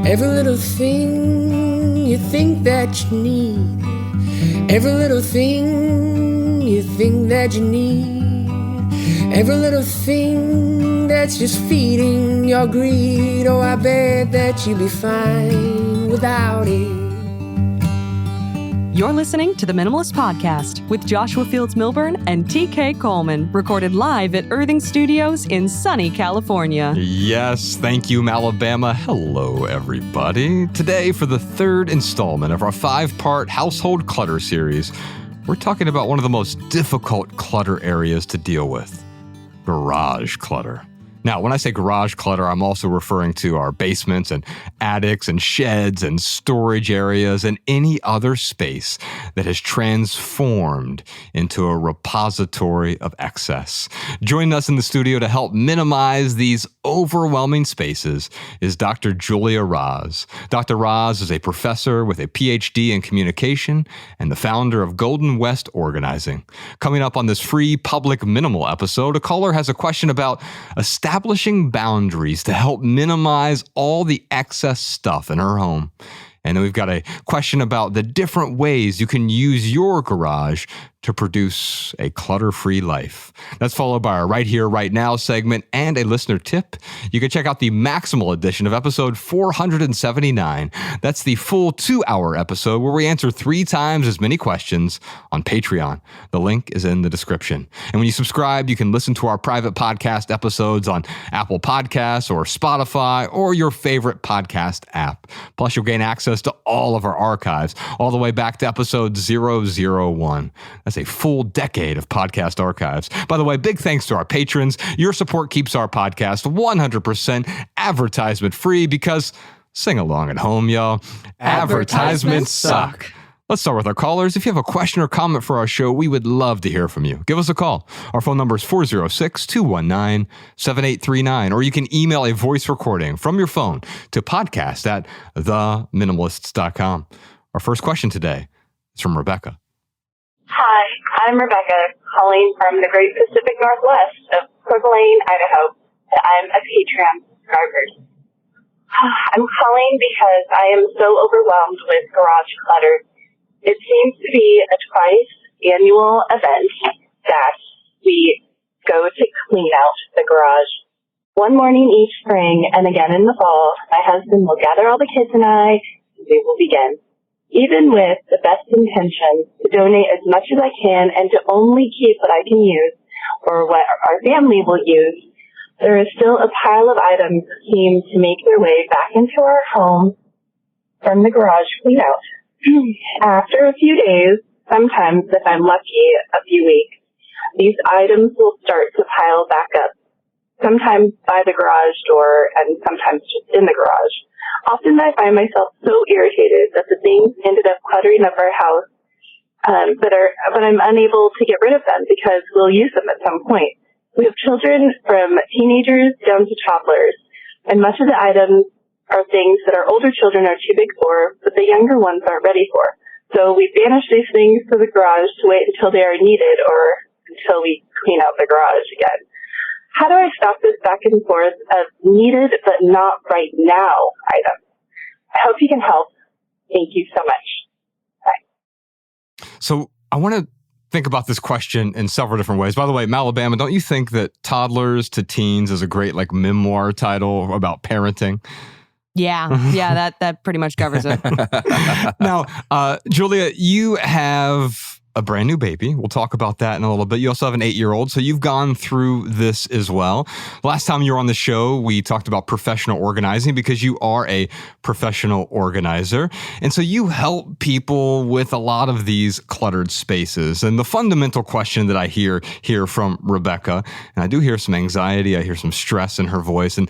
Every little thing you think that you need. Every little thing you think that you need. Every little thing that's just feeding your greed. Oh, I bet that you'd be fine without it. You're listening to the Minimalist Podcast with Joshua Fields Milburn and TK Coleman, recorded live at Earthing Studios in sunny California. Yes, thank you, Alabama. Hello, everybody. Today, for the third installment of our 5-part Household Clutter series, we're talking about one of the most difficult clutter areas to deal with: garage clutter. Now, when I say garage clutter, I'm also referring to our basements and attics and sheds and storage areas and any other space that has transformed into a repository of excess. Joining us in the studio to help minimize these overwhelming spaces is Dr. Julia Raz. Dr. Raz is a professor with a PhD in communication and the founder of Golden West Organizing. Coming up on this free public minimal episode, a caller has a question about establishing boundaries to help minimize all the excess stuff in her home. And then we've got a question about the different ways you can use your garage to produce a clutter-free life. That's followed by our Right Here, Right Now segment and a listener tip. You can check out the Maximal edition of episode 479. That's the full 2-hour episode where we answer 3 times as many questions on Patreon. The link is in the description. And when you subscribe, you can listen to our private podcast episodes on Apple Podcasts or Spotify or your favorite podcast app. Plus, you'll gain access to all of our archives, all the way back to episode 001. That's a full decade of podcast archives. By the way, big thanks to our patrons. Your support keeps our podcast 100% advertisement free because, sing along at home, y'all, advertisements suck. Let's start with our callers. If you have a question or comment for our show, we would love to hear from you. Give us a call. Our phone number is 406-219-7839, or you can email a voice recording from your phone to podcast@theminimalists.com. Our first question today is from Rebecca. Hi, I'm Rebecca, calling from the Great Pacific Northwest of Coeur d'Alene, Idaho, and I'm a Patreon subscriber. I'm calling because I am so overwhelmed with garage clutter. It seems to be a twice annual event that we go to clean out the garage. One morning each spring and again in the fall, my husband will gather all the kids and I, and we will begin. Even with the best intentions to donate as much as I can and to only keep what I can use or what our family will use, there is still a pile of items that seem to make their way back into our home from the garage clean out. After a few days, sometimes if I'm lucky, a few weeks, these items will start to pile back up, sometimes by the garage door and sometimes just in the garage. Often I find myself so irritated that the things ended up cluttering up our house, but I'm unable to get rid of them because we'll use them at some point. We have children from teenagers down to toddlers, and much of the items are things that our older children are too big for, but the younger ones aren't ready for. So we banish these things to the garage to wait until they are needed or until we clean out the garage again. How do I stop this back and forth of needed but not right now items? I hope you can help. Thank you so much. Bye. So I want to think about this question in several different ways. By the way, Alabama, don't you think that Toddlers to Teens is a great memoir title about parenting? Yeah, that pretty much covers it. Now, Julia, you have a brand new baby. We'll talk about that in a little bit. You also have an 8-year-old, so you've gone through this as well. Last time you were on the show, we talked about professional organizing because you are a professional organizer. And so you help people with a lot of these cluttered spaces. And the fundamental question that I hear here from Rebecca, and I do hear some anxiety, I hear some stress in her voice, and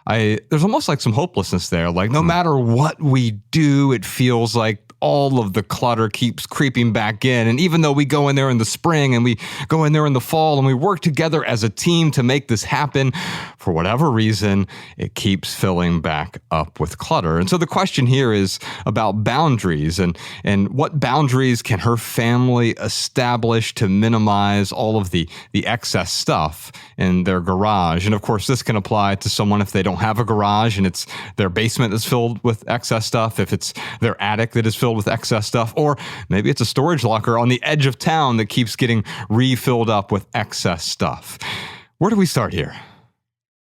there's almost like some hopelessness there. Like no matter what we do, it feels like all of the clutter keeps creeping back in. And even though we go in there in the spring and we go in there in the fall and we work together as a team to make this happen, for whatever reason, it keeps filling back up with clutter. And so the question here is about boundaries and what boundaries can her family establish to minimize all of the excess stuff in their garage. And of course, this can apply to someone if they don't have a garage and it's their basement that's filled with excess stuff, if it's their attic that is filled with excess stuff, or maybe it's a storage locker on the edge of town that keeps getting refilled up with excess stuff. Where do we start here?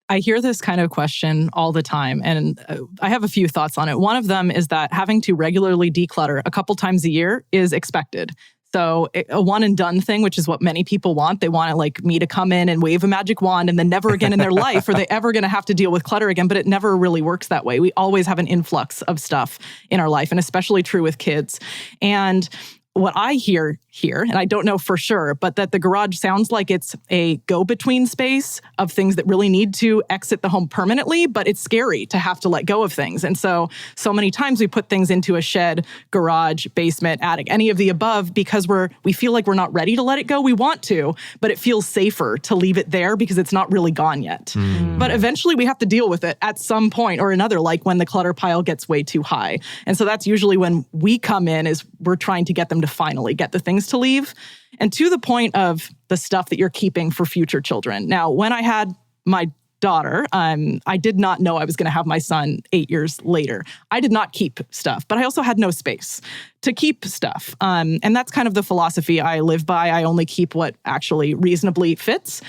I hear this kind of question all the time, and I have a few thoughts on it. One of them is that having to regularly declutter a couple times a year is expected. So a one and done thing, which is what many people want. They want me to come in and wave a magic wand and then never again in their life are they ever going to have to deal with clutter again. But it never really works that way. We always have an influx of stuff in our life, and especially true with kids. And what I hear here, and I don't know for sure, but that the garage sounds like it's a go-between space of things that really need to exit the home permanently, but it's scary to have to let go of things. And so many times we put things into a shed, garage, basement, attic, any of the above, because we feel like we're not ready to let it go. We want to, but it feels safer to leave it there because it's not really gone yet. But eventually we have to deal with it at some point or another, like when the clutter pile gets way too high. And so that's usually when we come in, is we're trying to get them to finally get the things to leave. And to the point of the stuff that you're keeping for future children. Now, when I had my daughter, I did not know I was going to have my son 8 years later. I did not keep stuff, but I also had no space to keep stuff. And that's kind of the philosophy I live by. I only keep what actually reasonably fits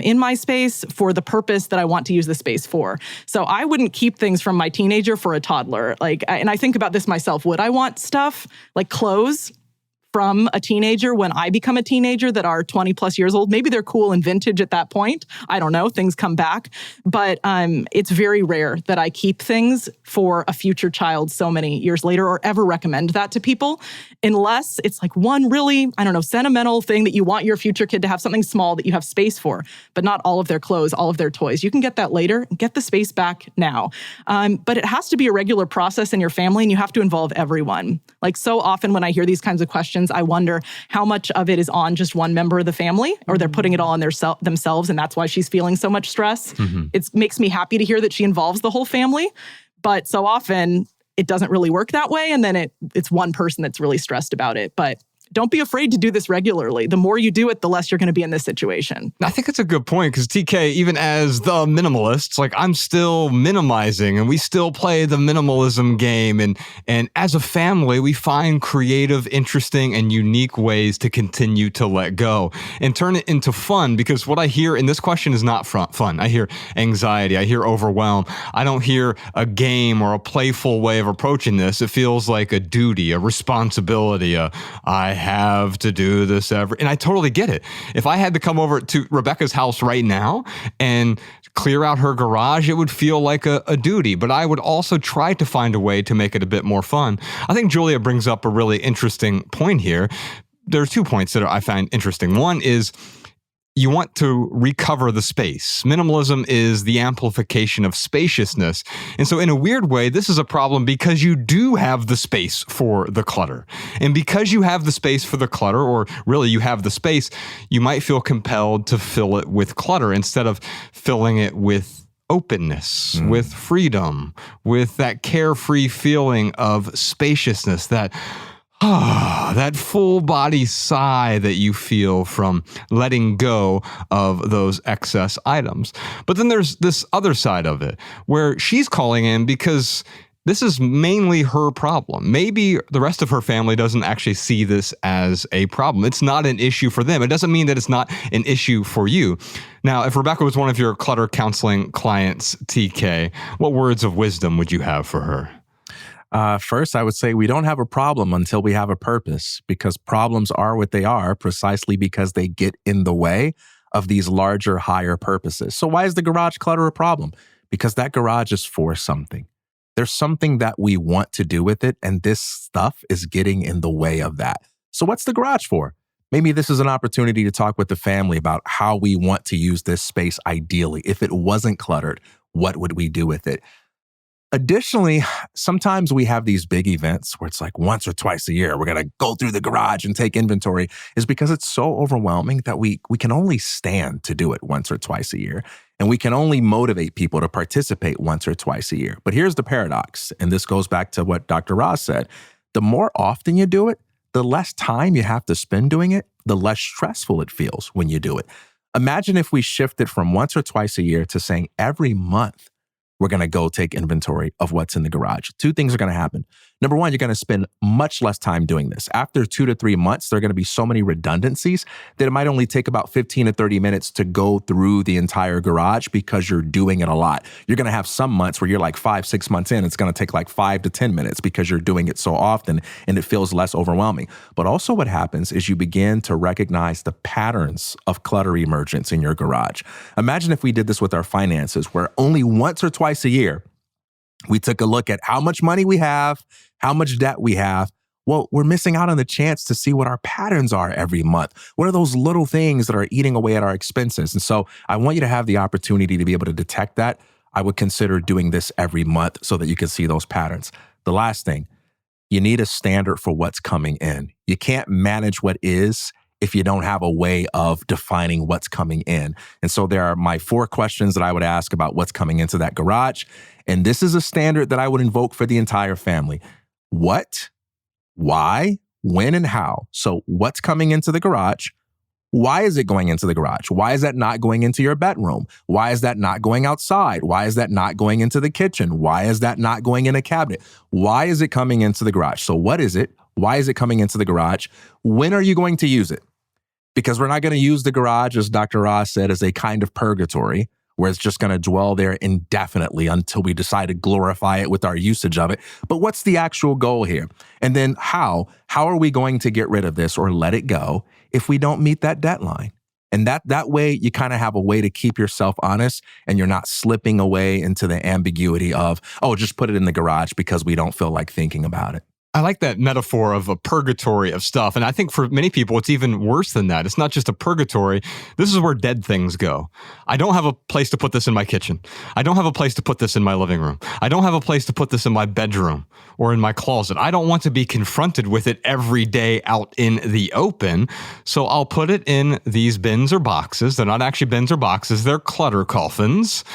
in my space for the purpose that I want to use the space for. So I wouldn't keep things from my teenager for a toddler. And I think about this myself. Would I want stuff like clothes from a teenager when I become a teenager that are 20 plus years old? Maybe they're cool and vintage at that point. I don't know. Things come back. But it's very rare that I keep things for a future child so many years later or ever recommend that to people, unless it's like one really, sentimental thing that you want your future kid to have, something small that you have space for, but not all of their clothes, all of their toys. You can get that later. Get the space back now. But it has to be a regular process in your family, and you have to involve everyone. Like so often when I hear these kinds of questions, I wonder how much of it is on just one member of the family, or they're putting it all on themselves, and that's why she's feeling so much stress. It makes me happy to hear that she involves the whole family, but so often it doesn't really work that way, and then it's one person that's really stressed about it. But don't be afraid to do this regularly. The more you do it, the less you're going to be in this situation. I think it's a good point because TK, even as the minimalists, I'm still minimizing and we still play the minimalism game. And as a family, we find creative, interesting, and unique ways to continue to let go and turn it into fun, because what I hear in this question is not fun. I hear anxiety. I hear overwhelm. I don't hear a game or a playful way of approaching this. It feels like a duty, a responsibility, I have to do this and I totally get it. If I had to come over to Rebecca's house right now and clear out her garage, it would feel like a duty, but I would also try to find a way to make it a bit more fun. I think Julia brings up a really interesting point here. There are 2 points that I find interesting. One is you want to recover the space. Minimalism is the amplification of spaciousness. And so in a weird way, this is a problem because you do have the space for the clutter. And because you have the space for the clutter, or really you have the space, you might feel compelled to fill it with clutter instead of filling it with openness, with freedom, with that carefree feeling of spaciousness, that full body sigh that you feel from letting go of those excess items. But then there's this other side of it where she's calling in because this is mainly her problem. Maybe the rest of her family doesn't actually see this as a problem. It's not an issue for them. It doesn't mean that it's not an issue for you. Now, if Rebecca was one of your clutter counseling clients, TK, what words of wisdom would you have for her? First, I would say we don't have a problem until we have a purpose, because problems are what they are precisely because they get in the way of these larger, higher purposes. So why is the garage clutter a problem? Because that garage is for something. There's something that we want to do with it, and this stuff is getting in the way of that. So what's the garage for? Maybe this is an opportunity to talk with the family about how we want to use this space ideally. If it wasn't cluttered, what would we do with it? Additionally, sometimes we have these big events where it's like once or twice a year, we're going to go through the garage and take inventory, is because it's so overwhelming that we can only stand to do it once or twice a year. And we can only motivate people to participate once or twice a year. But here's the paradox, and this goes back to what Dr. Ross said. The more often you do it, the less time you have to spend doing it, the less stressful it feels when you do it. Imagine if we shifted from once or twice a year to saying every month, we're going to go take inventory of what's in the garage. Two things are going to happen. Number one, you're going to spend much less time doing this. After 2 to 3 months, there are going to be so many redundancies that it might only take about 15 to 30 minutes to go through the entire garage because you're doing it a lot. You're going to have some months where you're like 5-6 months in, it's going to take like 5 to 10 minutes because you're doing it so often and it feels less overwhelming. But also what happens is you begin to recognize the patterns of clutter emergence in your garage. Imagine if we did this with our finances, where only once or twice a year, we took a look at how much money we have, how much debt we have. Well, we're missing out on the chance to see what our patterns are every month. What are those little things that are eating away at our expenses? And so I want you to have the opportunity to be able to detect that. I would consider doing this every month so that you can see those patterns. The last thing, you need a standard for what's coming in. You can't manage what is if you don't have a way of defining what's coming in. And so there are my 4 questions that I would ask about what's coming into that garage. And this is a standard that I would invoke for the entire family. What, why, when, and how. So what's coming into the garage? Why is it going into the garage? Why is that not going into your bedroom? Why is that not going outside? Why is that not going into the kitchen? Why is that not going in a cabinet? Why is it coming into the garage? So what is it? Why is it coming into the garage? When are you going to use it? Because we're not going to use the garage, as Dr. Ross said, as a kind of purgatory, where it's just going to dwell there indefinitely until we decide to glorify it with our usage of it. But what's the actual goal here? And then how are we going to get rid of this or let it go if we don't meet that deadline? And that way you kind of have a way to keep yourself honest, and you're not slipping away into the ambiguity of, oh, just put it in the garage because we don't feel like thinking about it. I like that metaphor of a purgatory of stuff. And I think for many people, it's even worse than that. It's not just a purgatory. This is where dead things go. I don't have a place to put this in my kitchen. I don't have a place to put this in my living room. I don't have a place to put this in my bedroom or in my closet. I don't want to be confronted with it every day out in the open. So I'll put it in these bins or boxes. They're not actually bins or boxes. They're clutter coffins.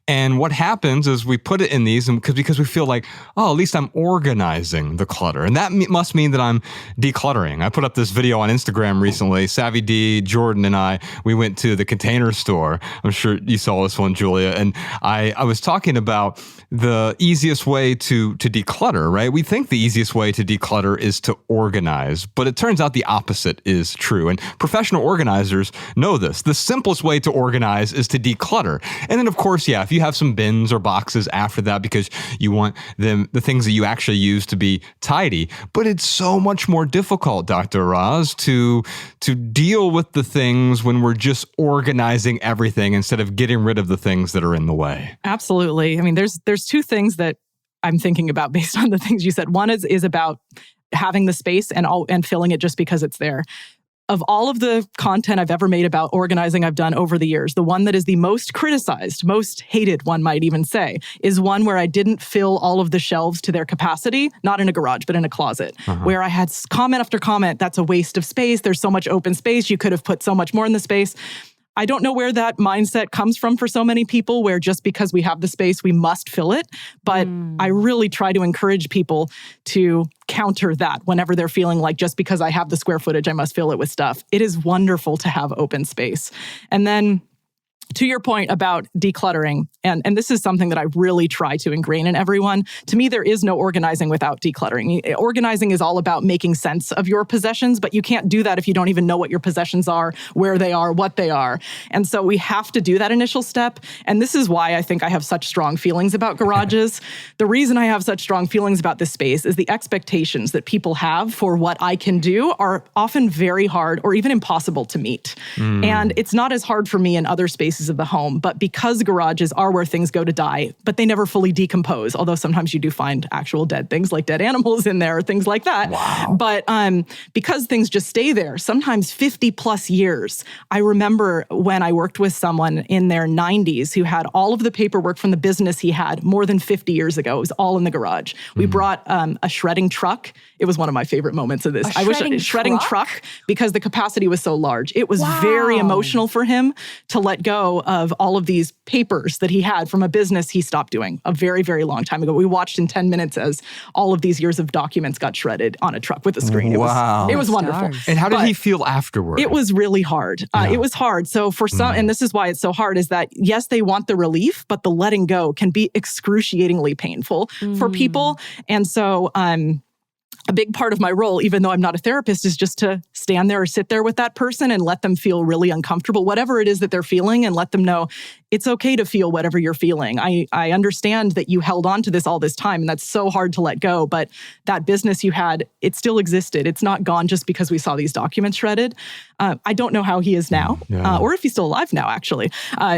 And what happens is we put it in these because we feel like, oh, at least I'm organizing the clutter. And that must mean that I'm decluttering. I put up this video on Instagram recently. Savvy D, Jordan, and I, we went to the Container Store. I'm sure you saw this one, Julia. And I was talking about the easiest way to declutter, right? We think the easiest way to declutter is to organize, but it turns out the opposite is true. And professional organizers know this. The simplest way to organize is to declutter. And then, of course, yeah, if you have some bins or boxes after that because you want the things that you actually use to be tidy. But it's so much more difficult, Dr. Roz, to deal with the things when we're just organizing everything instead of getting rid of the things that are in the way. Absolutely. I mean, there's 2 things that I'm thinking about based on the things you said. One is about having the space and filling it just because it's there. Of all of the content I've ever made about organizing I've done over the years, the one that is the most criticized, most hated, one might even say, is one where I didn't fill all of the shelves to their capacity, not in a garage, but in a closet, where I had comment after comment, that's a waste of space. There's so much open space. You could have put so much more in the space. I don't know where that mindset comes from for so many people, where just because we have the space, we must fill it. But I really try to encourage people to counter that whenever they're feeling like just because I have the square footage, I must fill it with stuff. It is wonderful to have open space. And then to your point about decluttering, and this is something that I really try to ingrain in everyone. To me, there is no organizing without decluttering. Organizing is all about making sense of your possessions, but you can't do that if you don't even know what your possessions are, where they are, what they are. And so we have to do that initial step. And this is why I think I have such strong feelings about garages. The reason I have such strong feelings about this space is the expectations that people have for what I can do are often very hard or even impossible to meet. And it's not as hard for me in other spaces spaces of the home. But because garages are where things go to die, but they never fully decompose, although sometimes you do find actual dead things like dead animals in there or things like that. Wow. But because things just stay there, sometimes 50 plus years. I remember when I worked with someone in their 90s who had all of the paperwork from the business he had more than 50 years ago. It was all in the garage. We brought a shredding truck. It was one of my favorite moments of this. I wish a shredding truck because the capacity was so large. It was very emotional for him to let go of all of these papers that he had from a business he stopped doing a very, very long time ago. We watched in 10 minutes as all of these years of documents got shredded on a truck with a screen. It was wonderful. And how did he feel afterward? It was really hard. It was hard. So for some, and this is why it's so hard, is that yes, they want the relief, but the letting go can be excruciatingly painful for people. And so a big part of my role, even though I'm not a therapist, is just to stand there or sit there with that person and let them feel really uncomfortable, whatever it is that they're feeling, and let them know it's okay to feel whatever you're feeling. I understand that you held on to this all this time, and that's so hard to let go, but that business you had, it still existed. It's not gone just because we saw these documents shredded. I don't know how he is now, or if he's still alive now, actually.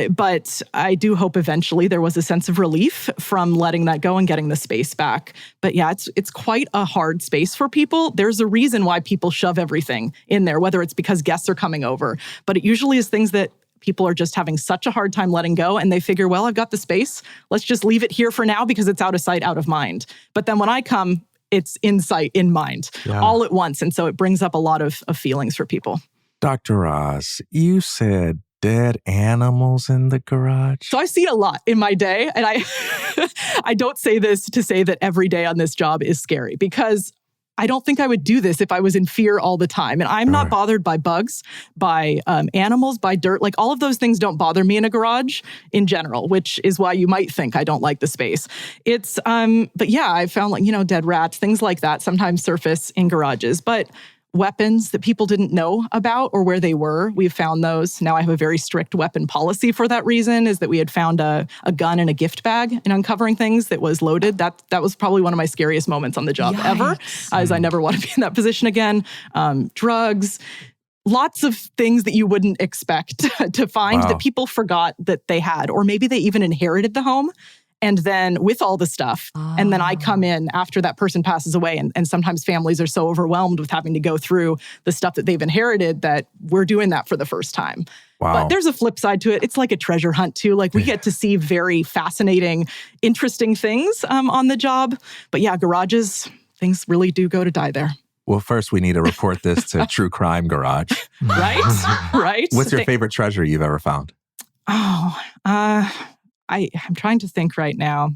But I do hope eventually there was a sense of relief from letting that go and getting the space back. But yeah, it's quite a hard space for people. There's a reason why people shove everything in there, whether it's because guests are coming over. But it usually is things that people are just having such a hard time letting go, and they figure, well, I've got the space. Let's just leave it here for now because it's out of sight, out of mind. But then when I come, it's in sight, in mind, all at once. And so it brings up a lot of feelings for people. Dr. Roz, you said dead animals in the garage? So I've seen a lot in my day, and I don't say this to say that every day on this job is scary, because I don't think I would do this if I was in fear all the time. And I'm not bothered by bugs, by animals, by dirt. Like, all of those things don't bother me in a garage in general, which is why you might think I don't like the space. It's, but yeah, I found, like, dead rats, things like that sometimes surface in garages. But weapons that people didn't know about or where they were, we've found those. Now I have a very strict weapon policy for that reason, is that we had found a gun in a gift bag and uncovering things that was loaded. That was probably one of my scariest moments on the job ever, as I never want to be in that position again. Drugs, lots of things that you wouldn't expect to find that people forgot that they had, or maybe they even inherited the home. And then with all the stuff, and then I come in after that person passes away. And sometimes families are so overwhelmed with having to go through the stuff that they've inherited that we're doing that for the first time. Wow. But there's a flip side to it. It's like a treasure hunt too. Like, we get to see very fascinating, interesting things on the job. But yeah, garages, things really do go to die there. Well, first we need to report this to True Crime Garage. Right? What's your favorite treasure you've ever found? I'm trying to think right now.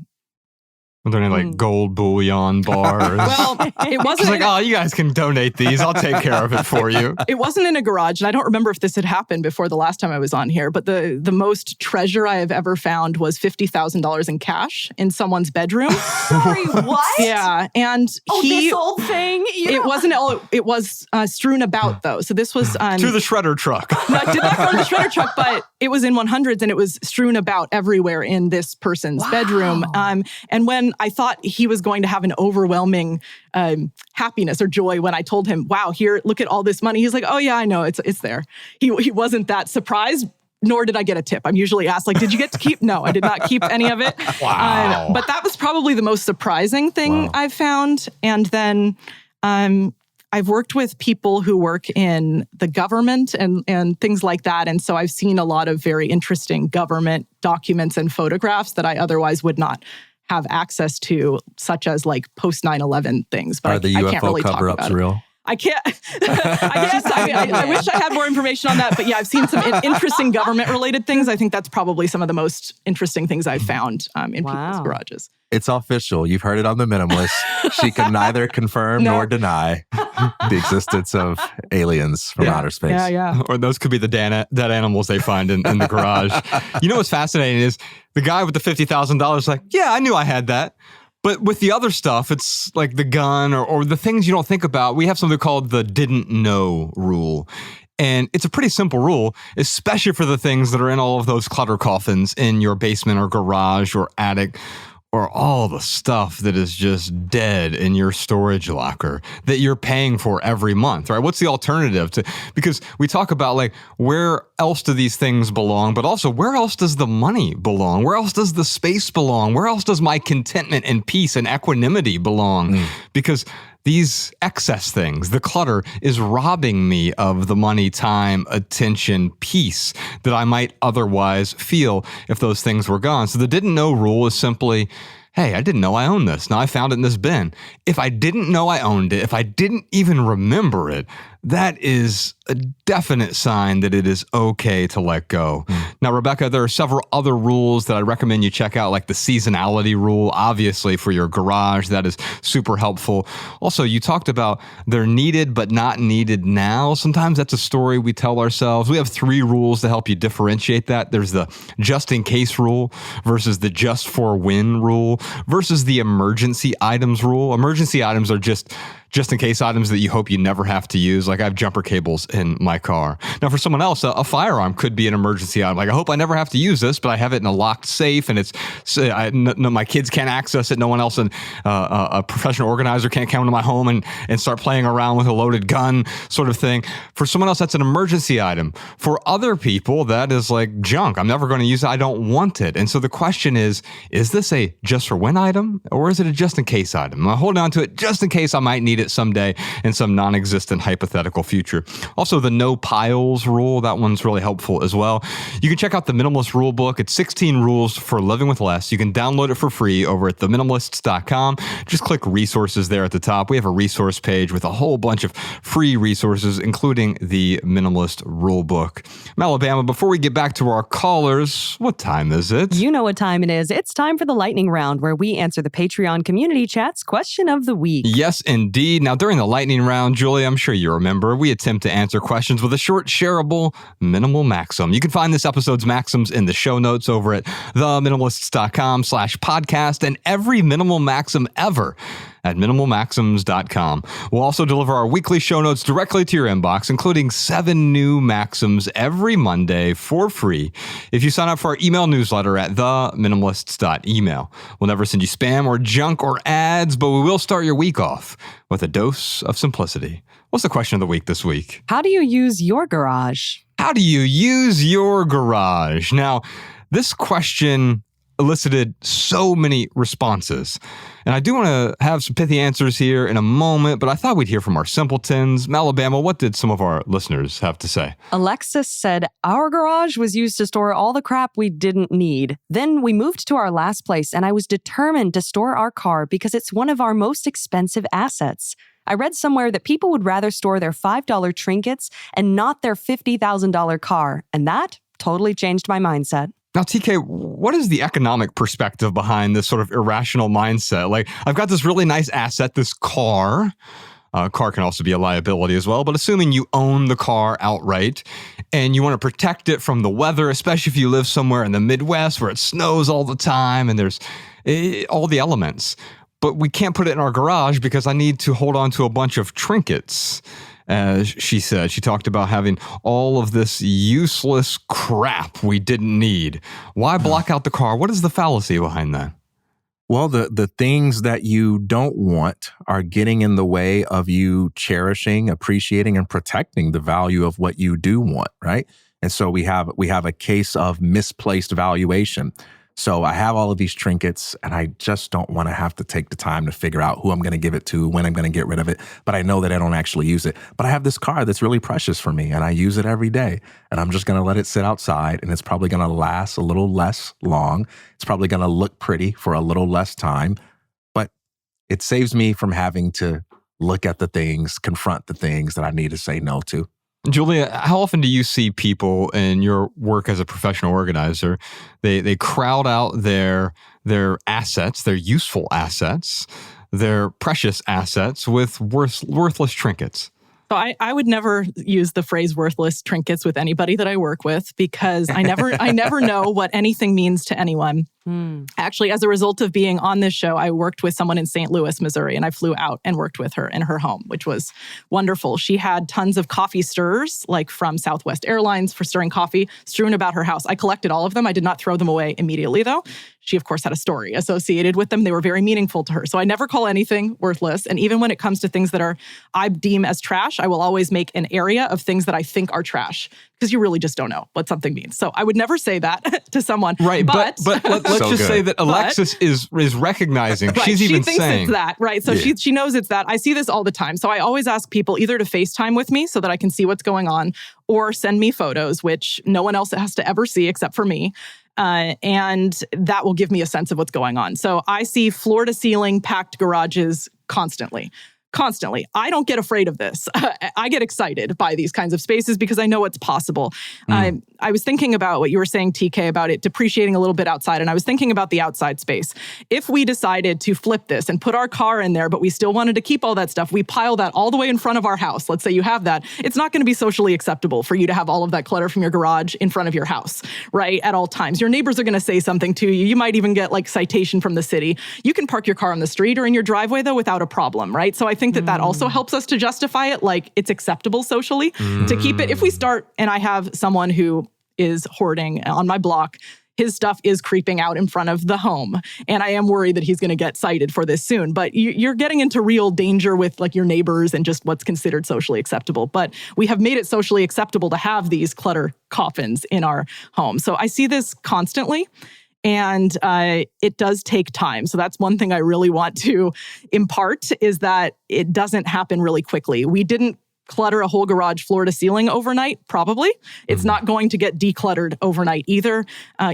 Are there any gold bullion bars? Well, it wasn't like, oh, you guys can donate these. I'll take care of it for you. It wasn't in a garage, and I don't remember if this had happened before the last time I was on here, but the most treasure I have ever found was $50,000 in cash in someone's bedroom. Sorry, what? Yeah, and this old thing? It wasn't all, it was strewn about, though. So this was... to the shredder truck. No, I did not go to the shredder truck, but it was in 100s, and it was strewn about everywhere in this person's bedroom. And when I thought he was going to have an overwhelming happiness or joy when I told him, wow, here, look at all this money. He's like, oh yeah, I know, it's there. He wasn't that surprised, nor did I get a tip. I'm usually asked, like, did you get to keep? No, I did not keep any of it. Wow. But that was probably the most surprising thing I've found. And then I've worked with people who work in the government and things like that. And so I've seen a lot of very interesting government documents and photographs that I otherwise would not have access to, such as like post 9/11 things. But are the UFO I can't really cover-ups real? I can't. I wish I had more information on that. But yeah, I've seen some interesting government-related things. I think that's probably some of the most interesting things I've found in people's garages. It's official. You've heard it on the Minimalists. She can neither confirm nor deny the existence of aliens from outer space. Yeah. Or those could be the dead animals they find in the garage. You know what's fascinating is the guy with the $50,000 like, yeah, I knew I had that. But with the other stuff, it's like the gun or the things you don't think about. We have something called the didn't know rule. And it's a pretty simple rule, especially for the things that are in all of those clutter coffins in your basement or garage or attic or all the stuff that is just dead in your storage locker that you're paying for every month, right? What's the alternative to, because we talk about like, where else do these things belong, but also where else does the money belong? Where else does the space belong? Where else does my contentment and peace and equanimity belong? Because these excess things, the clutter, is robbing me of the money, time, attention, peace that I might otherwise feel if those things were gone. So the didn't know rule is simply, hey, I didn't know I owned this. Now I found it in this bin. If I didn't know I owned it, if I didn't even remember it, that is a definite sign that it is okay to let go. Now, Rebecca, there are several other rules that I recommend you check out, like the seasonality rule, obviously for your garage. That is super helpful. Also, you talked about they're needed but not needed now. Sometimes that's a story we tell ourselves. We have 3 rules to help you differentiate that. There's the just in case rule versus the just for when rule versus the emergency items rule. Emergency items are just in case items that you hope you never have to use. Like I have jumper cables in my car. Now for someone else, a firearm could be an emergency item. Like I hope I never have to use this, but I have it in a locked safe and it's, my kids can't access it. No one else, a professional organizer can't come into my home and start playing around with a loaded gun sort of thing. For someone else, that's an emergency item. For other people, that is like junk. I'm never going to use it. I don't want it. And so the question is this a just for when item or is it a just in case item? I'm holding on to it just in case I might need it someday in some non-existent hypothetical future. Also, the no piles rule, that one's really helpful as well. You can check out the Minimalist Rule Book. It's 16 Rules for Living with Less. You can download it for free over at theminimalists.com. Just click resources there at the top. We have a resource page with a whole bunch of free resources, including the Minimalist Rule Book. Alabama, before we get back to our callers, what time is it? You know what time it is. It's time for the lightning round, where we answer the Patreon community chat's question of the week. Yes, indeed. Now, during the lightning round, Julie, I'm sure you remember, we attempt to answer questions with a short, shareable, minimal maxim. You can find this episode's maxims in the show notes over at theminimalists.com/podcast and every minimal maxim ever at minimalmaxims.com. We'll also deliver our weekly show notes directly to your inbox, including 7 new maxims every Monday for free if you sign up for our email newsletter at theminimalists.email. We'll never send you spam or junk or ads, but we will start your week off with a dose of simplicity. What's the question of the week this week? How do you use your garage? How do you use your garage? Now, this question elicited so many responses. And I do want to have some pithy answers here in a moment, but I thought we'd hear from our simpletons. Alabama, what did some of our listeners have to say? Alexis said, our garage was used to store all the crap we didn't need. Then we moved to our last place, and I was determined to store our car because it's one of our most expensive assets. I read somewhere that people would rather store their $5 trinkets and not their $50,000 car, and that totally changed my mindset. Now, TK, what is the economic perspective behind this sort of irrational mindset? Like, I've got this really nice asset, this car. Car can also be a liability as well, but assuming you own the car outright and you want to protect it from the weather, especially if you live somewhere in the Midwest where it snows all the time and there's all the elements. But we can't put it in our garage because I need to hold on to a bunch of trinkets. As she said, she talked about having all of this useless crap we didn't need. Why block out the car? What is the fallacy behind that? Well, the things that you don't want are getting in the way of you cherishing, appreciating, and protecting the value of what you do want, right? And so we have a case of misplaced valuation. So I have all of these trinkets and I just don't want to have to take the time to figure out who I'm going to give it to, when I'm going to get rid of it. But I know that I don't actually use it. But I have this car that's really precious for me and I use it every day. And I'm just going to let it sit outside and it's probably going to last a little less long. It's probably going to look pretty for a little less time. But it saves me from having to look at the things, confront the things that I need to say no to. Julia, how often do you see people in your work as a professional organizer, they crowd out their assets, their useful assets, their precious assets with worthless trinkets? So I would never use the phrase worthless trinkets with anybody that I work with because I never know what anything means to anyone. Actually, as a result of being on this show, I worked with someone in St. Louis, Missouri, and I flew out and worked with her in her home, which was wonderful. She had tons of coffee stirrers, like from Southwest Airlines for stirring coffee, strewn about her house. I collected all of them. I did not throw them away immediately, though. She, of course, had a story associated with them. They were very meaningful to her. So I never call anything worthless. And even when it comes to things that I deem as trash, I will always make an area of things that I think are trash, because you really just don't know what something means. So I would never say that to someone. Right, but let's So just good. say that Alexis is recognizing. Right, She's even she thinks saying it's that, right? So she knows it's that. I see this all the time. So I always ask people either to FaceTime with me so that I can see what's going on, or send me photos, which no one else has to ever see except for me. And that will give me a sense of what's going on. So I see floor to ceiling packed garages constantly. I don't get afraid of this. I get excited by these kinds of spaces because I know it's possible. I was thinking about what you were saying, TK, about it depreciating a little bit outside, and I was thinking about the outside space. If we decided to flip this and put our car in there, but we still wanted to keep all that stuff, we pile that all the way in front of our house. Let's say you have that. It's not going to be socially acceptable for you to have all of that clutter from your garage in front of your house, right? At all times. Your neighbors are going to say something to you. You might even get like citation from the city. You can park your car on the street or in your driveway, though, without a problem, right? So I think that also helps us to justify it, like it's acceptable socially to keep it. If we start, and I have someone who is hoarding on my block, his stuff is creeping out in front of the home. And I am worried that he's going to get cited for this soon. But you're getting into real danger with like your neighbors and just what's considered socially acceptable. But we have made it socially acceptable to have these clutter coffins in our home. So I see this constantly. And it does take time. So that's one thing I really want to impart, is that it doesn't happen really quickly. We didn't clutter a whole garage floor to ceiling overnight, probably. It's not going to get decluttered overnight either,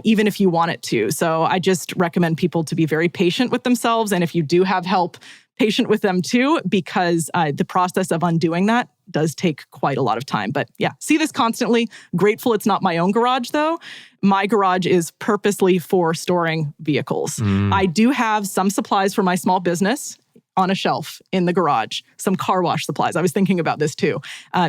even if you want it to. So I just recommend people to be very patient with themselves. And if you do have help, patient with them too, because the process of undoing that does take quite a lot of time. But yeah, see this constantly. Grateful it's not my own garage, though. My garage is purposely for storing vehicles. I do have some supplies for my small business on a shelf in the garage, some car wash supplies. I was thinking about this too.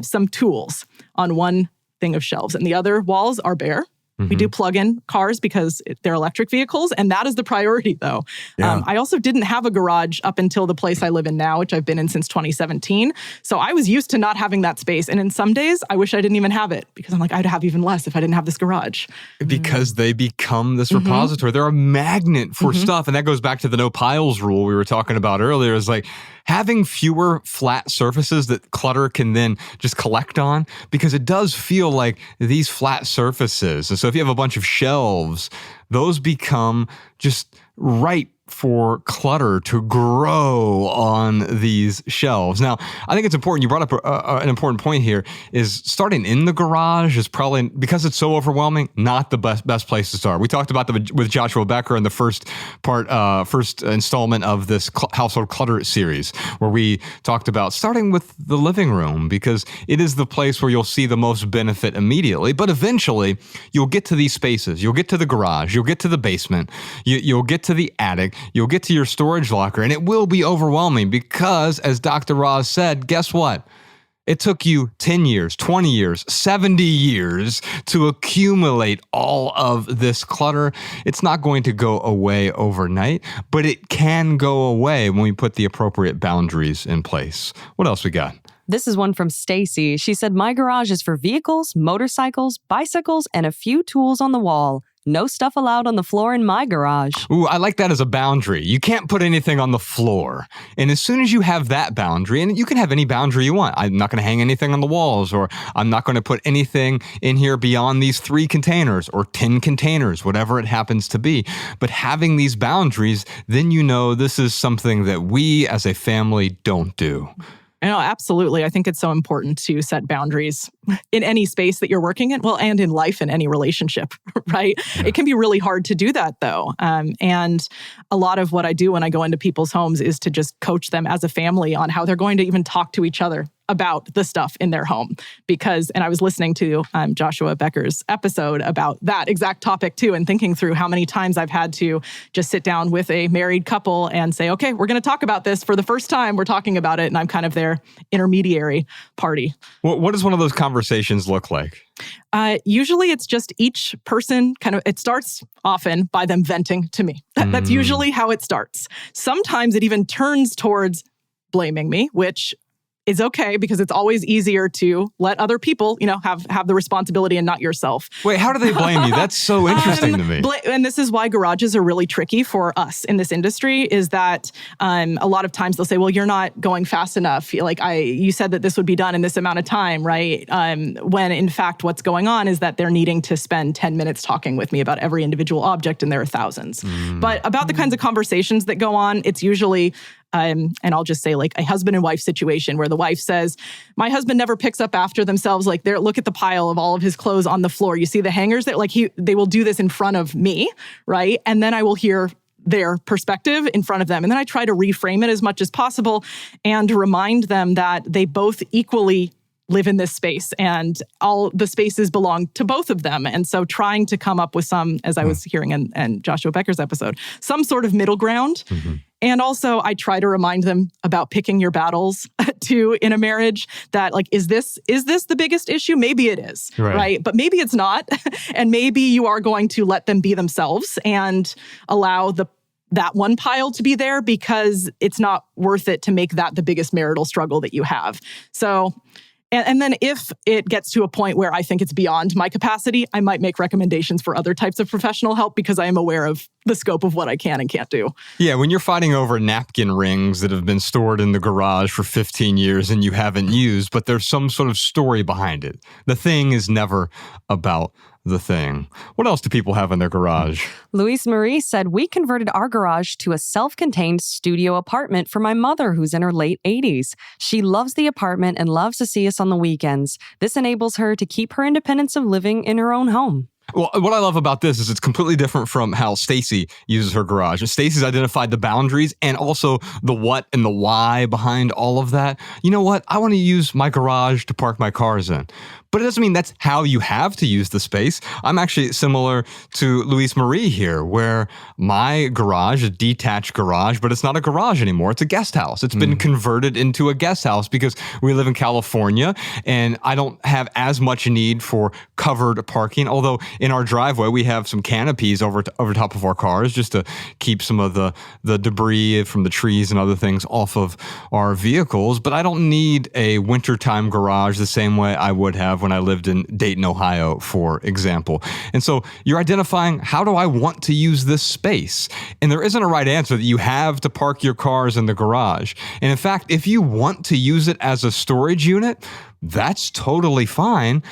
Some tools on one thing of shelves, and the other walls are bare. We do plug in cars because they're electric vehicles, and that is the priority, though. Yeah. I also didn't have a garage up until the place I live in now, which I've been in since 2017. So I was used to not having that space. And in some days, I wish I didn't even have it, because I'm like, I'd have even less if I didn't have this garage. because they become this repository. They're a magnet for stuff. And that goes back to the no piles rule we were talking about earlier. Is like having fewer flat surfaces that clutter can then just collect on, because it does feel like these flat surfaces. And so if you have a bunch of shelves, those become just ripe for clutter to grow on these shelves. Now, I think it's important. You brought up an important point here, is starting in the garage is probably, because it's so overwhelming, not the best place to start. We talked about with Joshua Becker in the first installment of this Household Clutter series, where we talked about starting with the living room, because it is the place where you'll see the most benefit immediately. But eventually, you'll get to these spaces. You'll get to the garage. You'll get to the basement. You'll get to the attic. You'll get to your storage locker, and it will be overwhelming because, as Dr. Roz said, guess what? It took you 10 years, 20 years, 70 years to accumulate all of this clutter. It's not going to go away overnight, but it can go away when we put the appropriate boundaries in place. What else we got? This is one from Stacy. She said, my garage is for vehicles, motorcycles, bicycles, and a few tools on the wall. No stuff allowed on the floor in my garage. Ooh, I like that as a boundary. You can't put anything on the floor. And as soon as you have that boundary, and you can have any boundary you want. I'm not going to hang anything on the walls, or I'm not going to put anything in here beyond these 3 containers or 10 containers, whatever it happens to be. But having these boundaries, then you know this is something that we as a family don't do. No, absolutely. I think it's so important to set boundaries in any space that you're working in, well, and in life, in any relationship, right? Yeah. It can be really hard to do that, though. And a lot of what I do when I go into people's homes is to just coach them as a family on how they're going to even talk to each other about the stuff in their home and I was listening to Joshua Becker's episode about that exact topic too, and thinking through how many times I've had to just sit down with a married couple and say, okay, we're going to talk about this for the first time. We're talking about it. And I'm kind of their intermediary party. What does one of those conversations look like? Usually it's just each person it starts often by them venting to me. That's usually how it starts. Sometimes it even turns towards blaming me, which is okay because it's always easier to let other people, have the responsibility and not yourself. Wait, how do they blame you? That's so interesting to me. And this is why garages are really tricky for us in this industry, is that a lot of times they'll say, well, you're not going fast enough. You said that this would be done in this amount of time, right? When in fact, what's going on is that they're needing to spend 10 minutes talking with me about every individual object, and there are thousands. But about the kinds of conversations that go on, it's usually and I'll just say like a husband and wife situation where the wife says, my husband never picks up after themselves. Like, look at the pile of all of his clothes on the floor. You see the hangers that they will do this in front of me, right? And then I will hear their perspective in front of them. And then I try to reframe it as much as possible and remind them that they both equally live in this space and all the spaces belong to both of them. And so trying to come up with some, as I was hearing in Joshua Becker's episode, some sort of middle ground. And also I try to remind them about picking your battles too in a marriage, that like, is this the biggest issue? Maybe it is, right? But maybe it's not. And maybe you are going to let them be themselves and allow that one pile to be there because it's not worth it to make that the biggest marital struggle that you have. So, and then if it gets to a point where I think it's beyond my capacity, I might make recommendations for other types of professional help because I am aware of the scope of what I can and can't do. Yeah, when you're fighting over napkin rings that have been stored in the garage for 15 years and you haven't used, but there's some sort of story behind it. The thing is never about the thing. What else do people have in their garage? Louise Marie said, we converted our garage to a self-contained studio apartment for my mother who's in her late 80s. She loves the apartment and loves to see us on the weekends. This enables her to keep her independence of living in her own home. Well, what I love about this is it's completely different from how Stacy uses her garage. Stacy's identified the boundaries and also the what and the why behind all of that. You know what? I want to use my garage to park my cars in. But it doesn't mean that's how you have to use the space. I'm actually similar to Louise Marie here, where my garage, a detached garage, but it's not a garage anymore. It's a guest house. It's been converted into a guest house because we live in California and I don't have as much need for covered parking. Although in our driveway, we have some canopies over top of our cars just to keep some of the debris from the trees and other things off of our vehicles. But I don't need a wintertime garage the same way I would have when I lived in Dayton, Ohio, for example. And so you're identifying, how do I want to use this space? And there isn't a right answer that you have to park your cars in the garage. And in fact, if you want to use it as a storage unit, that's totally fine.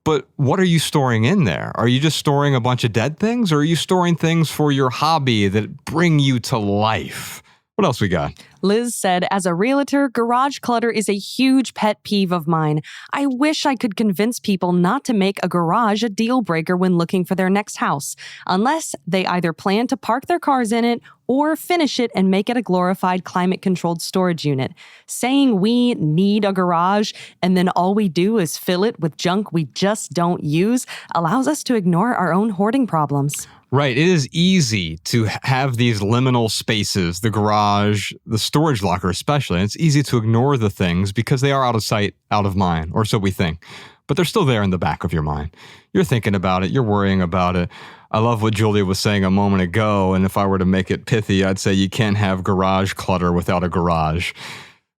But what are you storing in there? Are you just storing a bunch of dead things, or are you storing things for your hobby that bring you to life? What else we got? Liz said, as a realtor, garage clutter is a huge pet peeve of mine. I wish I could convince people not to make a garage a deal breaker when looking for their next house, unless they either plan to park their cars in it or finish it and make it a glorified climate-controlled storage unit. Saying we need a garage and then all we do is fill it with junk we just don't use allows us to ignore our own hoarding problems. Right. It is easy to have these liminal spaces, the garage, the storage locker especially. And it's easy to ignore the things because they are out of sight, out of mind, or so we think. But they're still there in the back of your mind. You're thinking about it. You're worrying about it. I love what Julia was saying a moment ago. And if I were to make it pithy, I'd say you can't have garage clutter without a garage.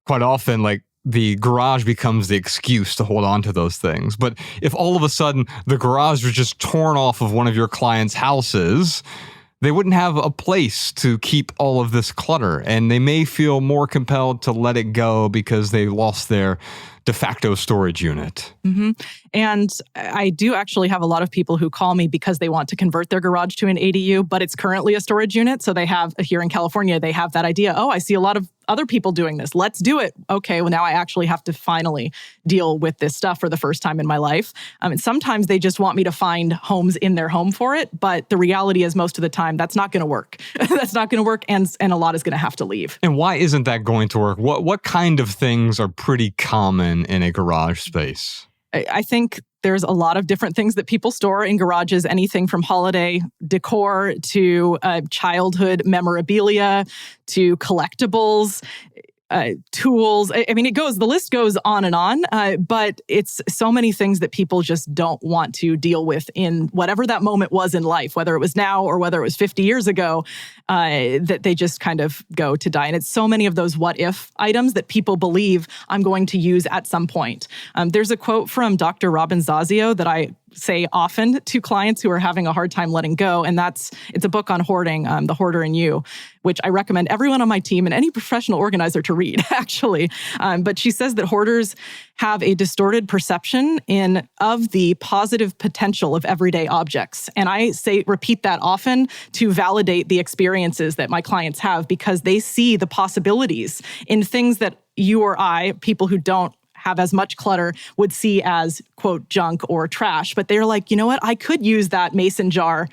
Quite often, the garage becomes the excuse to hold on to those things. But if all of a sudden the garage was just torn off of one of your clients' houses, they wouldn't have a place to keep all of this clutter. And they may feel more compelled to let it go because they lost their de facto storage unit. Mm-hmm. And I do actually have a lot of people who call me because they want to convert their garage to an ADU, but it's currently a storage unit. So they have, here in California, they have that idea, oh, I see a lot of other people doing this. Let's do it. Okay, well, now I actually have to finally deal with this stuff for the first time in my life. And sometimes they just want me to find homes in their home for it. But the reality is most of the time, that's not going to work. That's not going to work. And a lot is going to have to leave. And why isn't that going to work? What kind of things are pretty common in a garage space? I think there's a lot of different things that people store in garages, anything from holiday decor to childhood memorabilia to collectibles. Tools. I mean, the list goes on, but it's so many things that people just don't want to deal with in whatever that moment was in life, whether it was now or whether it was 50 years ago, that they just kind of go to die. And it's so many of those what if items that people believe I'm going to use at some point. There's a quote from Dr. Robin Zazio that I say often to clients who are having a hard time letting go. And it's a book on hoarding, The Hoarder in You, which I recommend everyone on my team and any professional organizer to read, actually. But she says that hoarders have a distorted perception of the positive potential of everyday objects. And I repeat that often to validate the experiences that my clients have, because they see the possibilities in things that you or I, people who don't have as much clutter, would see as, quote, junk or trash. But they're like, you know what? I could use that mason jar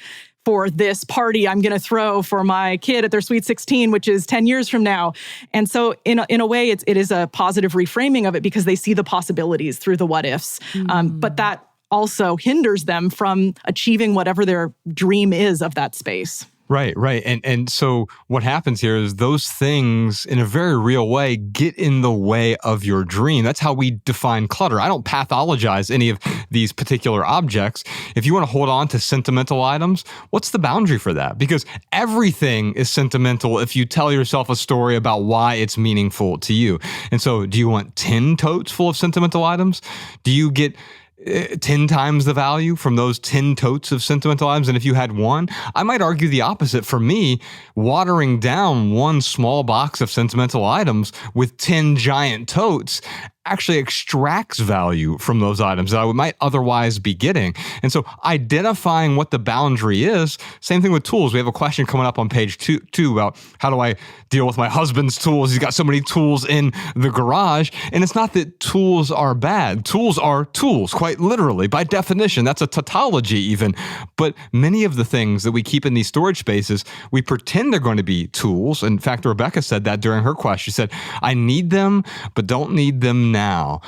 for this party I'm going to throw for my kid at their Sweet 16, which is 10 years from now. And so in a way, it is a positive reframing of it because they see the possibilities through the what ifs. But that also hinders them from achieving whatever their dream is of that space. Right. And so what happens here is those things, in a very real way, get in the way of your dream. That's how we define clutter. I don't pathologize any of these particular objects. If you want to hold on to sentimental items, what's the boundary for that? Because everything is sentimental if you tell yourself a story about why it's meaningful to you. And so do you want 10 totes full of sentimental items? Do you get 10 times the value from those 10 totes of sentimental items? And if you had one, I might argue the opposite. For me, watering down one small box of sentimental items with 10 giant totes actually extracts value from those items that I might otherwise be getting. And so identifying what the boundary is, same thing with tools. We have a question coming up on page two about how do I deal with my husband's tools? He's got so many tools in the garage. And it's not that tools are bad. Tools are tools, quite literally. By definition, that's a tautology even. But many of the things that we keep in these storage spaces, we pretend they're going to be tools. In fact, Rebecca said that during her question. She said, I need them, but don't need them now.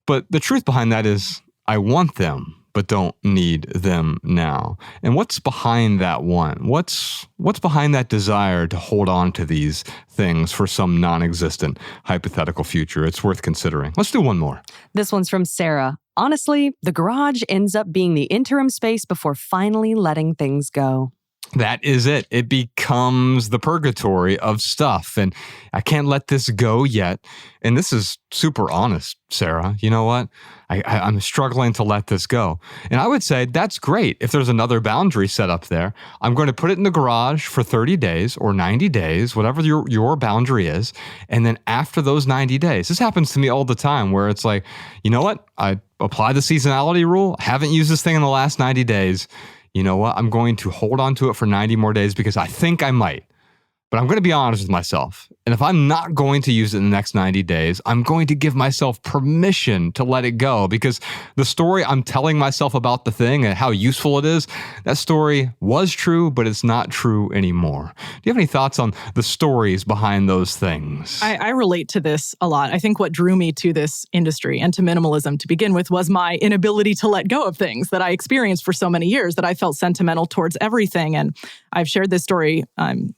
But the truth behind that is I want them, but don't need them now. And what's behind that want? What's behind that desire to hold on to these things for some non-existent hypothetical future? It's worth considering. Let's do one more. This one's from Sarah. Honestly, the garage ends up being the interim space before finally letting things go. That is it. It becomes the purgatory of stuff. And I can't let this go yet. And this is super honest, Sarah. You know what? I'm struggling to let this go. And I would say that's great. If there's another boundary set up there, I'm going to put it in the garage for 30 days or 90 days, whatever your boundary is. And then after those 90 days, this happens to me all the time where it's like, you know what? I apply the seasonality rule. I haven't used this thing in the last 90 days. You know what? I'm going to hold on to it for 90 more days because I think I might. But I'm going to be honest with myself. And if I'm not going to use it in the next 90 days, I'm going to give myself permission to let it go, because the story I'm telling myself about the thing and how useful it is, that story was true, but it's not true anymore. Do you have any thoughts on the stories behind those things? I relate to this a lot. I think what drew me to this industry and to minimalism to begin with was my inability to let go of things that I experienced for so many years, that I felt sentimental towards everything. And I've shared this story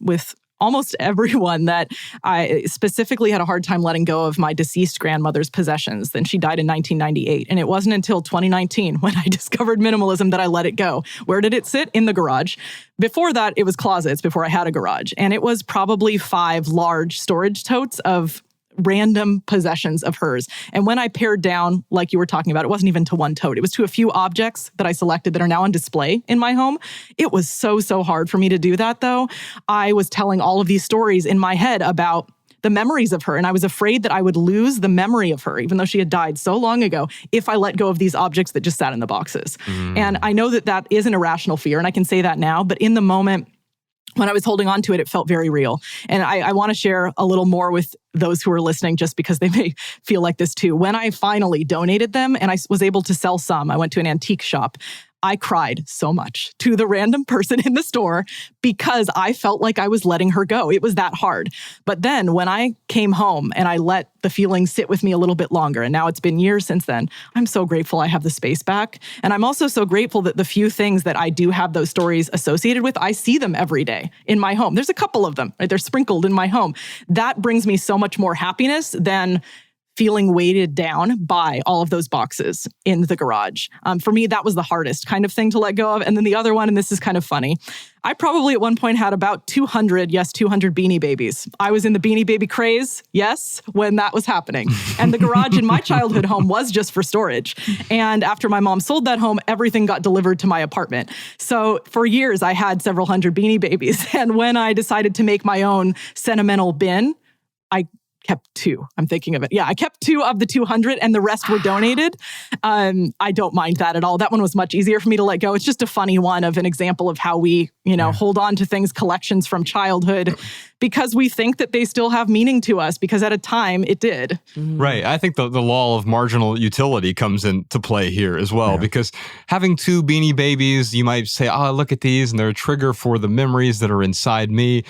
with almost everyone, that I specifically had a hard time letting go of my deceased grandmother's possessions. Then she died in 1998. And it wasn't until 2019 when I discovered minimalism that I let it go. Where did it sit? In the garage. Before that, it was closets before I had a garage. And it was probably 5 large storage totes of random possessions of hers. And when I pared down, like you were talking about, it wasn't even to one tote. It was to a few objects that I selected that are now on display in my home. It was so hard for me to do that, though. I was telling all of these stories in my head about the memories of her, and I was afraid that I would lose the memory of her, even though she had died so long ago, if I let go of these objects that just sat in the boxes. And I know that that is an irrational fear, and I can say that now, but in the moment, when I was holding on to it, it felt very real. And I want to share a little more with those who are listening, just because they may feel like this too. When I finally donated them and I was able to sell some, I went to an antique shop, I cried so much to the random person in the store because I felt like I was letting her go. It was that hard. But then when I came home and I let the feeling sit with me a little bit longer, and now it's been years since then, I'm so grateful I have the space back. And I'm also so grateful that the few things that I do have those stories associated with, I see them every day in my home. There's a couple of them, right? They're sprinkled in my home. That brings me so much more happiness than feeling weighted down by all of those boxes in the garage. For me, that was the hardest kind of thing to let go of. And then the other one, and this is kind of funny, I probably at one point had about 200 Beanie Babies. I was in the Beanie Baby craze, yes, when that was happening. And the garage in my childhood home was just for storage. And after my mom sold that home, everything got delivered to my apartment. So for years, I had several hundred Beanie Babies. And when I decided to make my own sentimental bin, I kept 2. I'm thinking of it. Yeah, I kept 2 of the 200 and the rest were donated. I don't mind that at all. That one was much easier for me to let go. It's just a funny one of an example of how we, hold on to things, collections from childhood, because we think that they still have meaning to us, because at a time it did. Right. I think the law of marginal utility comes into play here as well, because having 2 Beanie Babies, you might say, oh, look at these, and they're a trigger for the memories that are inside me.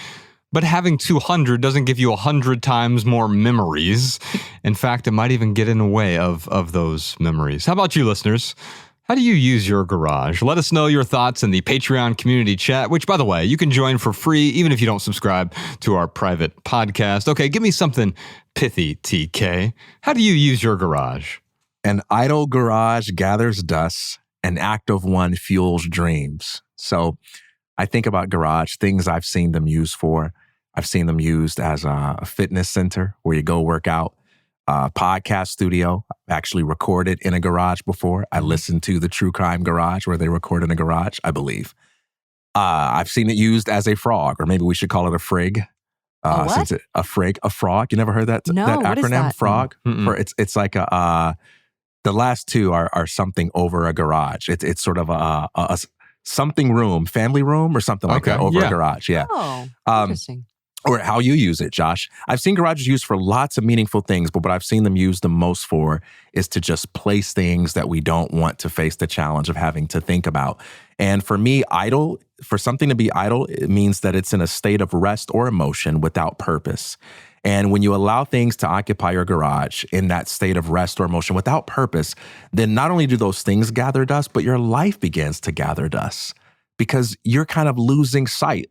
But having 200 doesn't give you 100 times more memories. In fact, it might even get in the way of those memories. How about you, listeners? How do you use your garage? Let us know your thoughts in the Patreon community chat, which, by the way, you can join for free, even if you don't subscribe to our private podcast. Okay, give me something pithy, TK. How do you use your garage? An idle garage gathers dust. An active one fuels dreams. So I think about garage, things I've seen them used for. I've seen them used as a fitness center where you go work out, a podcast studio. I've actually recorded in a garage before. I listened to the True Crime Garage where they record in a garage, I believe. I've seen it used as a frog, or maybe we should call it a frig. What? A frig, a frog. You never heard that No, that what is acronym, that? frog? Mm-mm. It's like the last 2 are something over a garage. It's sort of a something room, family room or something like that over a garage. Yeah. Oh, interesting. Or how you use it, Josh. I've seen garages used for lots of meaningful things, but what I've seen them used the most for is to just place things that we don't want to face the challenge of having to think about. And for me, for something to be idle, it means that it's in a state of rest or emotion without purpose. And when you allow things to occupy your garage in that state of rest or emotion without purpose, then not only do those things gather dust, but your life begins to gather dust. Because you're kind of losing connection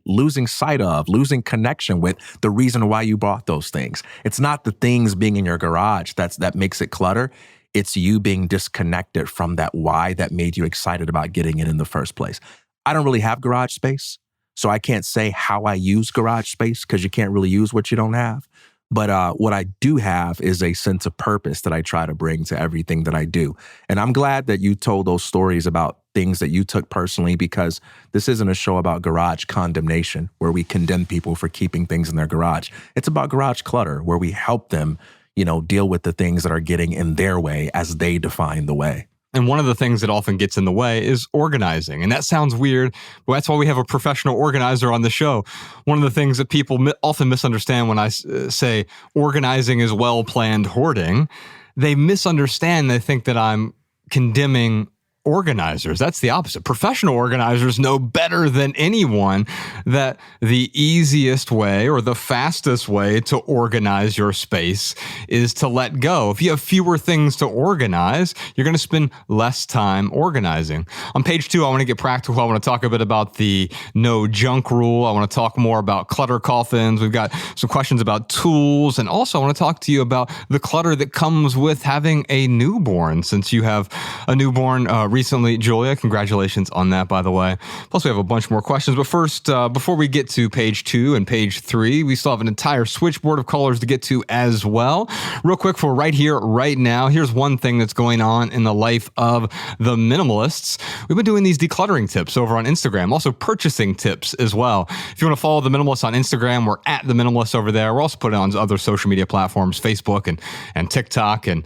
with the reason why you bought those things. It's not the things being in your garage that makes it clutter. It's you being disconnected from that why that made you excited about getting it in the first place. I don't really have garage space, so I can't say how I use garage space because you can't really use what you don't have. But what I do have is a sense of purpose that I try to bring to everything that I do. And I'm glad that you told those stories about things that you took personally, because this isn't a show about garage condemnation where we condemn people for keeping things in their garage. It's about garage clutter where we help them, deal with the things that are getting in their way as they define the way. And one of the things that often gets in the way is organizing. And that sounds weird, but that's why we have a professional organizer on the show. One of the things that people often misunderstand when I say organizing is well-planned hoarding, they misunderstand. They think that I'm condemning organizers. That's the opposite. Professional organizers know better than anyone that the easiest way or the fastest way to organize your space is to let go. If you have fewer things to organize, you're going to spend less time organizing. On page 2, I want to get practical. I want to talk a bit about the no junk rule. I want to talk more about clutter coffins. We've got some questions about tools. And also I want to talk to you about the clutter that comes with having a newborn. Since you have a newborn recently, Julia, congratulations on that, by the way. Plus, we have a bunch more questions. But first, before we get to page 2 and page 3, we still have an entire switchboard of colors to get to as well. Real quick, for right here, right now, here's one thing that's going on in the life of the minimalists. We've been doing these decluttering tips over on Instagram, also purchasing tips as well. If you want to follow the minimalists on Instagram, we're at the minimalists over there. We're also putting on other social media platforms, Facebook and TikTok and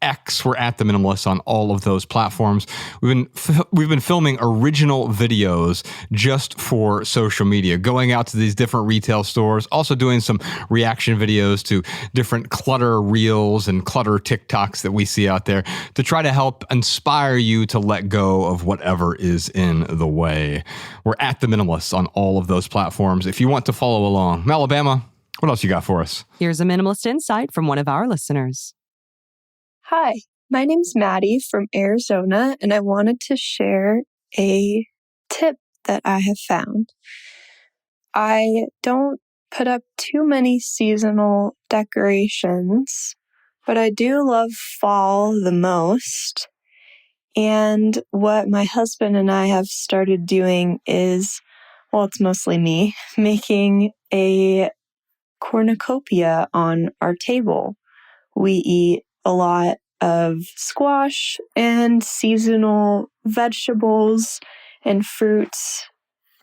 X. We're at the minimalists on all of those platforms. we've been filming original videos just for social media, going out to these different retail stores, also doing some reaction videos to different clutter reels and clutter TikToks that we see out there to try to help inspire you to let go of whatever is in the way. We're at The Minimalists on all of those platforms if you want to follow along. Alabama, what else you got for us? Here's a minimalist insight from one of our listeners. Hi, my name's Maddie from Arizona, and I wanted to share a tip that I have found. I don't put up too many seasonal decorations, but I do love fall the most. And what my husband and I have started doing is, well, it's mostly me, making a cornucopia on our table. We eat a lot of squash and seasonal vegetables and fruits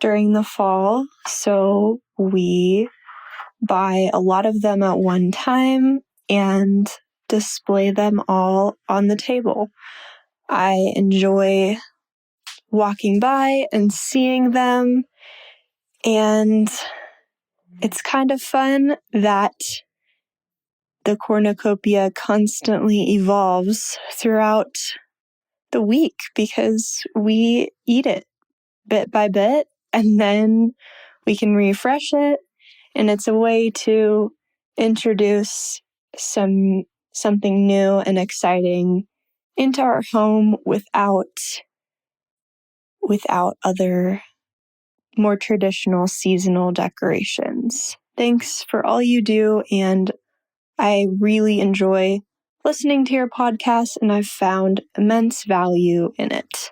during the fall. So we buy a lot of them at one time and display them all on the table. I enjoy walking by and seeing them, and it's kind of fun that the cornucopia constantly evolves throughout the week because we eat it bit by bit and then we can refresh it. And it's a way to introduce something new and exciting into our home without other more traditional seasonal decorations. Thanks for all you do, and I really enjoy listening to your podcast, and I've found immense value in it.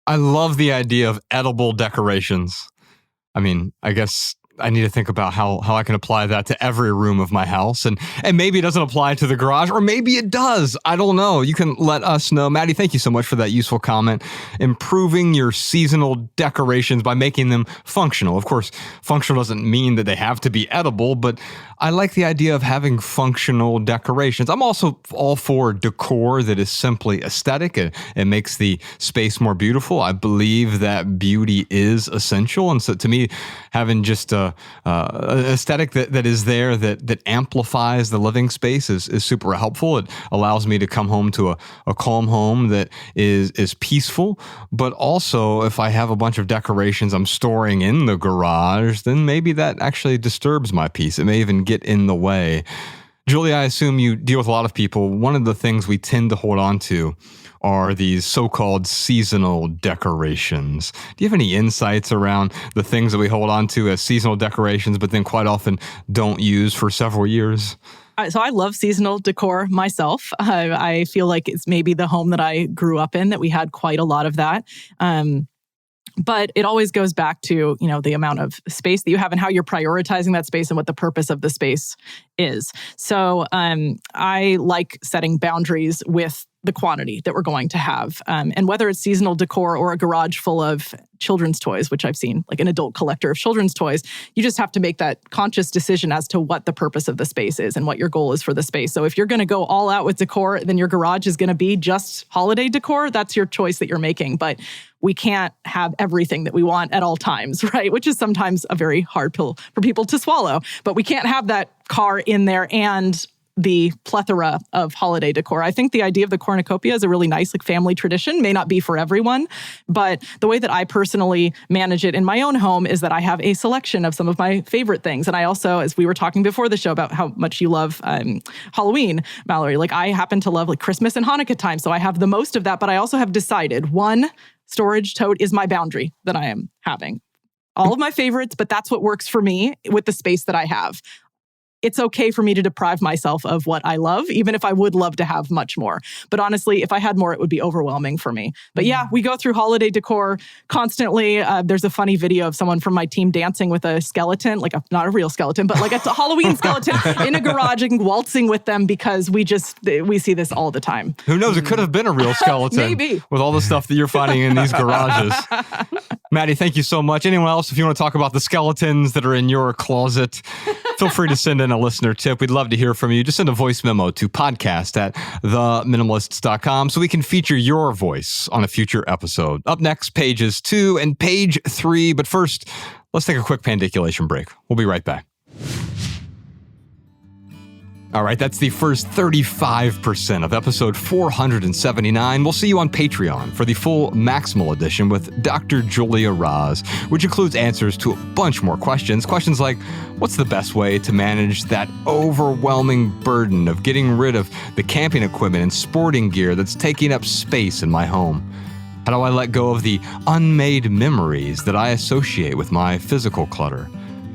I love the idea of edible decorations. I mean, I guess I need to think about how I can apply that to every room of my house. And maybe it doesn't apply to the garage, or maybe it does. I don't know. You can let us know. Maddie, thank you so much for that useful comment. Improving your seasonal decorations by making them functional. Of course, functional doesn't mean that they have to be edible, but I like the idea of having functional decorations. I'm also all for decor that is simply aesthetic. It makes the space more beautiful. I believe that beauty is essential. And so to me, having just an aesthetic that is there that amplifies the living space is super helpful. It allows me to come home to a calm home that is peaceful. But also, if I have a bunch of decorations I'm storing in the garage, then maybe that actually disturbs my peace. It may even get in the way. Julie, I assume you deal with a lot of people. One of the things we tend to hold on to are these so-called seasonal decorations. Do you have any insights around the things that we hold on to as seasonal decorations, but then quite often don't use for several years? So I love seasonal decor myself. I feel like it's maybe the home that I grew up in that we had quite a lot of that. But it always goes back to, the amount of space that you have and how you're prioritizing that space and what the purpose of the space is. So I like setting boundaries with the quantity that we're going to have. And whether it's seasonal decor or a garage full of children's toys, which I've seen, like an adult collector of children's toys, you just have to make that conscious decision as to what the purpose of the space is and what your goal is for the space. So if you're going to go all out with decor, then your garage is going to be just holiday decor. That's your choice that you're making. But we can't have everything that we want at all times, right? Which is sometimes a very hard pill for people to swallow. But we can't have that car in there and the plethora of holiday decor. I think the idea of the cornucopia is a really nice family tradition. May not be for everyone, but the way that I personally manage it in my own home is that I have a selection of some of my favorite things. And I also, as we were talking before the show about how much you love Halloween, Mallory, I happen to love Christmas and Hanukkah time. So I have the most of that, but I also have decided one storage tote is my boundary that I am having. All of my favorites, but that's what works for me with the space that I have. It's okay for me to deprive myself of what I love, even if I would love to have much more. But honestly, if I had more, it would be overwhelming for me. But yeah, we go through holiday decor constantly. There's a funny video of someone from my team dancing with a skeleton, not a real skeleton, but a Halloween skeleton in a garage and waltzing with them because we see this all the time. Who knows? It could have been a real skeleton. Maybe. With all the stuff that you're finding in these garages. Maddie, thank you so much. Anyone else, if you want to talk about the skeletons that are in your closet, Feel free to send in a listener tip. We'd love to hear from you. Just send a voice memo to podcast@theminimalists.com so we can feature your voice on a future episode. Up next, pages 2 and page 3. But first, let's take a quick pandiculation break. We'll be right back. All right, that's the first 35% of episode 479. We'll see you on Patreon for the full Maximal edition with Dr. Julia Raz, which includes answers to a bunch more questions. Questions like, what's the best way to manage that overwhelming burden of getting rid of the camping equipment and sporting gear that's taking up space in my home? How do I let go of the unmade memories that I associate with my physical clutter?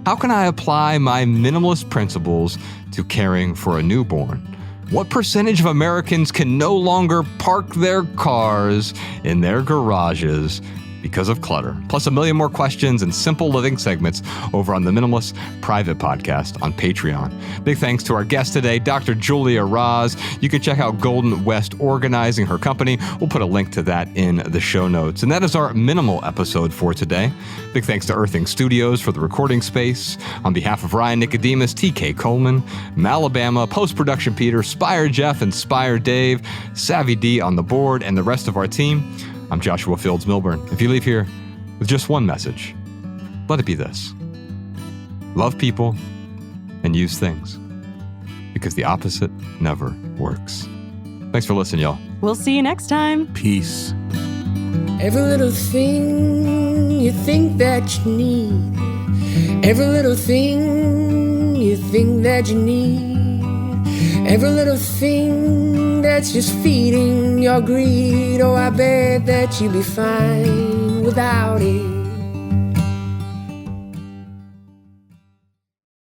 How can I apply my minimalist principles to caring for a newborn? What percentage of Americans can no longer park their cars in their garages because of clutter? Plus a million more questions and simple living segments over on the Minimalist private podcast on Patreon. Big thanks to our guest today, Dr. Julia Raz. You can check out Golden West Organizing, her company. We'll put a link to that in the show notes. And that is our minimal episode for today. Big thanks to Earthing Studios for the recording space. On behalf of Ryan Nicodemus, TK Coleman, Malabama, Post-Production Peter, Spire Jeff, and Spire Dave, Savvy D on the board, and the rest of our team, I'm Joshua Fields Milburn. If you leave here with just one message, let it be this: love people and use things, because the opposite never works. Thanks for listening, y'all. We'll see you next time. Peace. Every little thing you think that you need, every little thing you think that you need, every little thing that's just feeding your greed. Oh, I bet that you'd be fine without it.